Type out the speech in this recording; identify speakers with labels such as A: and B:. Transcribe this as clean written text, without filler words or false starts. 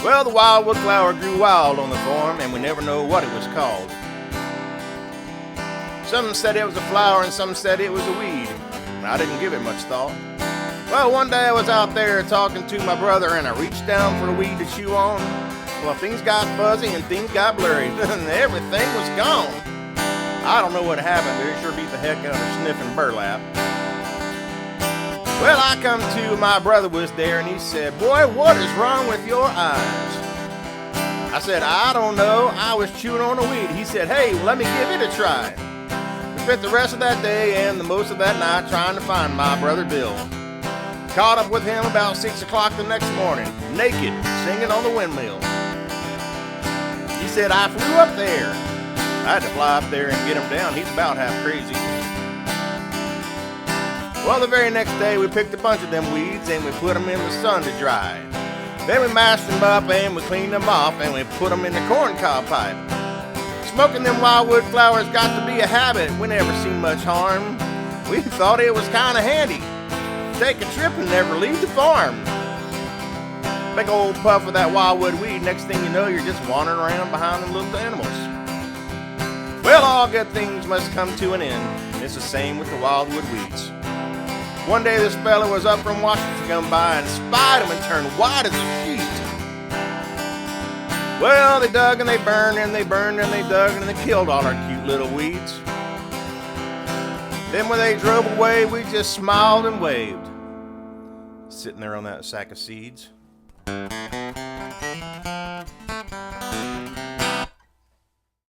A: Well, the Wildwood Flower grew wild on the farm, and we never know what it was called. Some said it was a flower, and some said it was a weed. I didn't give it much thought. Well, one day I was out there talking to my brother, and I reached down for a weed to chew on. Well, things got fuzzy and things got blurry, and everything was gone. I don't know what happened, but it sure beat the heck out of sniffing burlap. Well, I come to, my brother was there, and he said, "Boy, what is wrong with your eyes?" I said, "I don't know, I was chewing on a weed." He said, "Hey, let me give it a try." We spent the rest of that day and the most of that night trying to find my brother Bill. Caught up with him about 6 o'clock the next morning, naked, singing on the windmill. He said, "I flew up there." I had to fly up there and get him down. He's about half crazy. Well, the very next day, we picked a bunch of them weeds and we put them in the sun to dry. Then we mashed them up and we cleaned them off and we put them in the corncob pipe. Smoking them wildwood flowers got to be a habit. We never seen much harm. We thought it was kind of handy. Take a trip and never leave the farm. Big old puff of that wildwood weed, next thing you know, you're just wandering around behind them little animals. Well, all good things must come to an end. It's the same with the wildwood weeds. One day this fella was up from Washington come by and spied him and turned white as a sheet. Well, they dug and they burned and they burned and they dug and they killed all our cute little weeds. Then when they drove away, we just smiled and waved, sitting there on that sack of seeds.